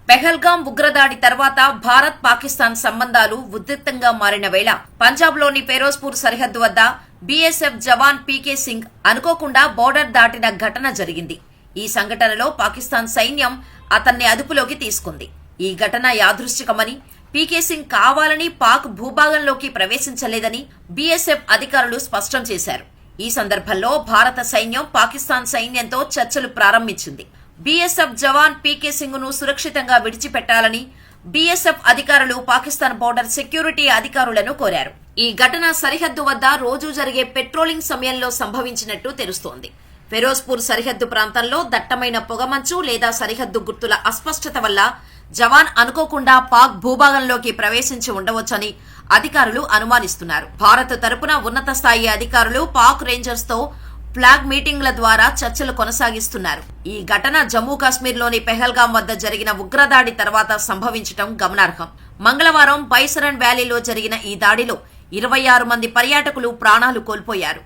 పెహల్గాం ఉగ్రదాడి తర్వాత భారత్ పాకిస్తాన్ సంబంధాలు ఉద్రిక్తంగా మారిన వేళ పంజాబ్లోని ఫిరోజ్పూర్ సరిహద్దు వద్ద బీఎస్ఎఫ్ జవాన్ పీకే సింగ్ అనుకోకుండా బోర్డర్ దాటిన ఘటన జరిగింది. ఈ సంఘటనలో పాకిస్తాన్ సైన్యం అతన్ని అదుపులోకి తీసుకుంది. ఈ ఘటన యాదృచ్ఛికమని, పీకే సింగ్ కావాలని పాక్ భూభాగంలోకి ప్రవేశించలేదని బీఎస్ఎఫ్ అధికారులు స్పష్టం చేశారు. ఈ సందర్భంలో భారత సైన్యం పాకిస్తాన్ సైన్యంతో చర్చలు ప్రారంభించింది. బీఎస్ఎఫ్ జవాన్ పీకే సింగ్ ను సురక్షితంగా విడిచిపెట్టాలని బీఎస్ఎఫ్ అధికారులు పాకిస్తాన్ బోర్డర్ సెక్యూరిటీ అధికారులను కోరారు. ఈ ఘటన సరిహద్దు వద్ద రోజూ జరిగే పెట్రోలింగ్ సమయంలో సంభవించినట్టు తెలుస్తోంది. ఫిరోజ్పూర్ సరిహద్దు ప్రాంతంలో దట్టమైన పొగమంచు లేదా సరిహద్దు గుర్తుల అస్పష్టత వల్ల జవాన్ అనుకోకుండా పాక్ భూభాగంలోకి ప్రవేశించి ఉండవచ్చని అధికారులు అనుమానిస్తున్నారు. భారత్ తరపున ఉన్నత స్థాయి అధికారులు పాక్ రేంజర్స్ తో ఫ్లాగ్ మీటింగ్ల ద్వారా చర్చలు కొనసాగిస్తున్నారు. ఈ ఘటన జమ్మూ కాశ్మీర్లోని పెహల్గాం వద్ద జరిగిన ఉగ్రదాడి తర్వాత సంభవించడం గమనార్హం. మంగళవారం బైసరన్ వ్యాలీలో జరిగిన ఈ దాడిలో 26 మంది పర్యాటకులు ప్రాణాలు కోల్పోయారు.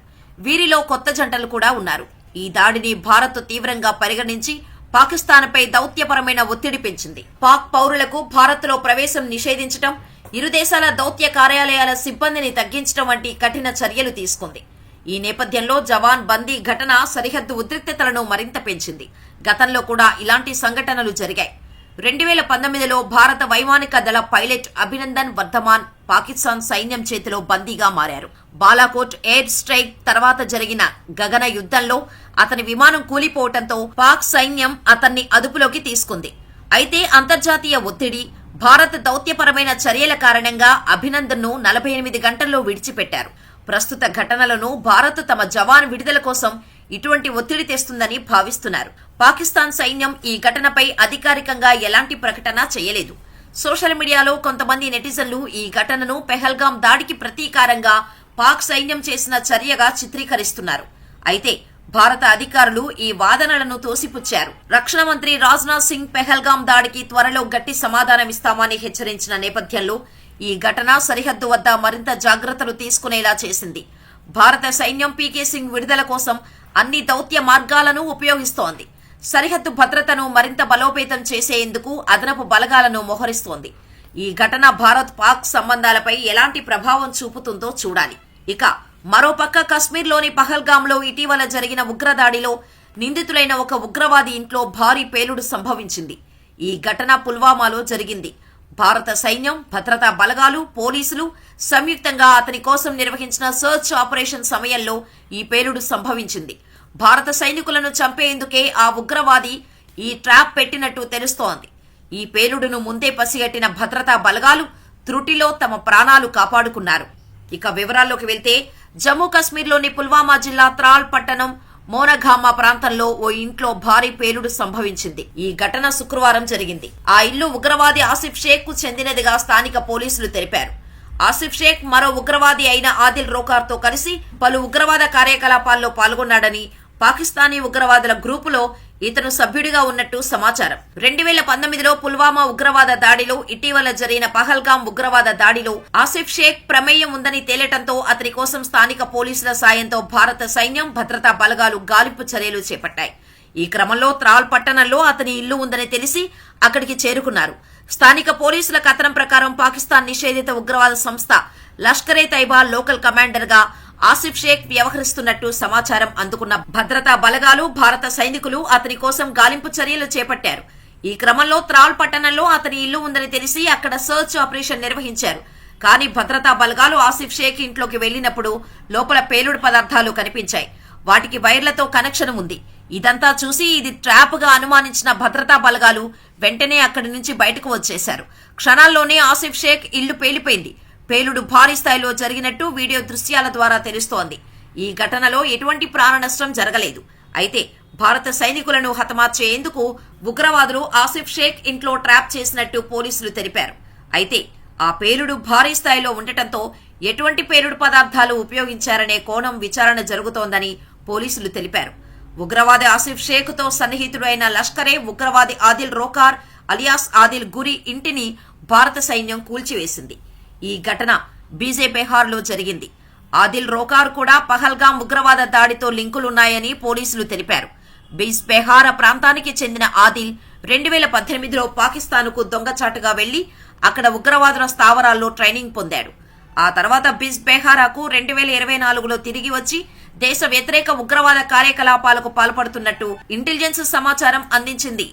వీరిలో కొత్త జంటలు కూడా ఉన్నారు. ఈ దాడిని భారత్ తీవ్రంగా పరిగణించి పాకిస్తాన్పై దౌత్యపరమైన ఒత్తిడి పెంచింది. పాక్ పౌరులకు భారత్లో ప్రవేశం నిషేధించడం, ఇరు దేశాల దౌత్య కార్యాలయాల సిబ్బందిని తగ్గించడం వంటి కఠిన చర్యలు తీసుకుంది. ఈ నేపథ్యంలో జవాన్ బందీ ఘటన సరిహద్దు ఉద్రిక్తతలను మరింత పెంచింది. గతంలో కూడా ఇలాంటి సంఘటనలు జరిగాయి. 2019లో భారత వైమానిక దళ పైలట్ అభినందన్ వర్ధమాన్ పాకిస్తాన్ సైన్యం చేతిలో బందీగా మారారు. బాలాకోట్ ఎయిర్ స్ట్రైక్ తర్వాత జరిగిన గగన యుద్ధంలో అతని విమానం కూలిపోవడంతో పాక్ సైన్యం అతన్ని అదుపులోకి తీసుకుంది. అయితే అంతర్జాతీయ ఒత్తిడి, భారత్ దౌత్యపరమైన చర్యల కారణంగా అభినందన్ ను 48 గంటల్లో విడిచిపెట్టారు. ప్రస్తుత ఘటనలను భారత్ తమ జవాన్ విడుదల కోసం ఇటువంటి ఒత్తిడి తెస్తుందని భావిస్తున్నారు. పాకిస్తాన్ సైన్యం ఈ ఘటనపై అధికారికంగా ఎలాంటి ప్రకటన చేయలేదు. సోషల్ మీడియాలో కొంతమంది నెటిజన్లు ఈ ఘటనను పెహల్గాం దాడికి ప్రతీకారంగా పాక్ సైన్యం చేసిన చర్యగా చిత్రీకరిస్తున్నారు. అయితే భారత అధికారులు ఈ వాదనలను తోసిపుచ్చారు. రక్షణ మంత్రి రాజ్నాథ్ సింగ్ పెహల్గాం దాడికి త్వరలో గట్టి సమాధానమిస్తామని హెచ్చరించిన నేపథ్యంలో ఈ ఘటన సరిహద్దు వద్ద మరింత జాగ్రత్తలు తీసుకునేలా చేసింది. భారత సైన్యం పీకే సింగ్ విడుదల కోసం అన్ని దౌత్య మార్గాలను ఉపయోగిస్తోంది. సరిహద్దు భద్రతను మరింత బలోపేతం చేసేందుకు అదనపు బలగాలను మోహరిస్తోంది. ఈ ఘటన భారత్ పాక్ సంబంధాలపై ఎలాంటి ప్రభావం చూపుతుందో చూడాలి. ఇక మరోపక్క కశ్మీర్లోని పహల్గాంలో ఇటీవల జరిగిన ఉగ్రదాడిలో నిందితులైన ఒక ఉగ్రవాది ఇంట్లో భారీ పేలుడు సంభవించింది. ఈ ఘటన పుల్వామాలో జరిగింది. భారత సైన్యం, భద్రతా బలగాలు, పోలీసులు సంయుక్తంగా అతని కోసం నిర్వహించిన సర్చ్ ఆపరేషన్ సమయంలో ఈ పేలుడు సంభవించింది. భారత సైనికులను చంపేందుకే ఆ ఉగ్రవాది ఈ ట్రాప్ పెట్టినట్టు తెలుస్తోంది. ఈ పేలుడును ముందే పసిగట్టిన భద్రతా బలగాలు త్రుటిలో తమ ప్రాణాలు కాపాడుకున్నారు. ఇక వివరాల్లోకి వెళ్తే జమ్మూ కాశ్మీర్లోని పుల్వామా జిల్లా త్రాల్ పట్టణం మోనఘామా ప్రాంతంలో ఓ ఇంట్లో భారీ పేలుడు సంభవించింది. ఈ ఘటన శుక్రవారం జరిగింది. ఆ ఇల్లు ఉగ్రవాది ఆసిఫ్ షేక్ కు చెందినదిగా స్థానిక పోలీసులు తెలిపారు. ఆసిఫ్ షేక్ మరో ఉగ్రవాది అయిన ఆదిల్ రోకార్ తో కలిసి పలు ఉగ్రవాద కార్యకలాపాల్లో పాల్గొన్నాడని, పాకిస్తానీ ఉగ్రవాదుల గ్రూపులో ఇతను సభ్యుడిగా ఉన్నట్టు సమాచారం. 2019లో పుల్వామా ఉగ్రవాద దాడిలో, ఇటీవల జరిగిన పహల్గాం ఉగ్రవాద దాడిలో ఆసిఫ్ షేక్ ప్రమేయం ఉందని తేలటంతో అతని కోసం స్థానిక పోలీసుల సాయంతో భారత సైన్యం, భద్రతా బలగాలు గాలింపు చర్యలు చేపట్టాయి. ఈ క్రమంలో త్రాల్ పట్టణంలో అతని ఇల్లు ఉందని తెలిసి అక్కడికి చేరుకున్నారు. స్థానిక పోలీసుల కథనం ప్రకారం పాకిస్తాన్ నిషేధిత ఉగ్రవాద సంస్థ లష్కరే తైబా లోకల్ కమాండర్ గా ఆసిఫ్ షేక్ వ్యవహరిస్తున్నట్టు సమాచారం అందుకున్న భద్రతా బలగాలు, భారత సైనికులు అతని కోసం గాలింపు చర్యలు చేపట్టారు. ఈ క్రమంలో త్రాల్ పట్టణంలో అతని ఇల్లు ఉందని తెలిసి అక్కడ సర్చ్ ఆపరేషన్ నిర్వహించారు. కానీ భద్రతా బలగాలు ఆసిఫ్ షేక్ ఇంట్లోకి వెళ్లినప్పుడు లోపల పేలుడు పదార్థాలు కనిపించాయి. వాటికి వైర్లతో కనెక్షన్ ఉంది. ఇదంతా చూసి ఇది ట్రాప్ గా అనుమానించిన భద్రతా బలగాలు వెంటనే అక్కడి నుంచి బయటకు వచ్చేశారు. క్షణాల్లోనే ఆసిఫ్ షేక్ ఇల్లు పేలిపోయింది. పేలుడు భారీ స్థాయిలో జరిగినట్టు వీడియో దృశ్యాల ద్వారా తెలుస్తోంది. ఈ ఘటనలో ఎటువంటి ప్రాణ నష్టం జరగలేదు. అయితే భారత సైనికులను హతమార్చేందుకు ఉగ్రవాదులు ఆసిఫ్ షేక్ ఇంట్లో ట్రాప్ చేసినట్టు పోలీసులు తెలిపారు. అయితే ఆ పేలుడు భారీ స్థాయిలో ఉండటంతో ఎటువంటి పేలుడు పదార్థాలు ఉపయోగించారనే కోణం విచారణ జరుగుతోందని పోలీసులు తెలిపారు. ఉగ్రవాది ఆసిఫ్ షేక్ తో సన్నిహితుడైన లష్కరే ఉగ్రవాది ఆదిల్ రోకార్ అలియాస్ ఆదిల్ గురి ఇంటిని భారత సైన్యం కూల్చివేసింది. ఈ ఘటన బీజేపీహార్లో జరిగింది. ఆదిల్ రోకార్ కూడా పహల్గాం ఉగ్రవాద దాడితో లింకులున్నాయని పోలీసులు తెలిపారు. బిజ్బెహార ప్రాంతానికి చెందిన ఆదిల్ 2018లో పాకిస్తాన్కు దొంగచాటుగా వెళ్లి అక్కడ ఉగ్రవాదుల స్థావరాల్లో ట్రైనింగ్ పొందాడు. ఆ తర్వాత బిజ్ బెహారాకు 2024లో తిరిగి వచ్చి దేశ వ్యతిరేక ఉగ్రవాద కార్యకలాపాలకు పాల్పడుతున్నట్టు ఇంటెలిజెన్స్ సమాచారం అందించింది.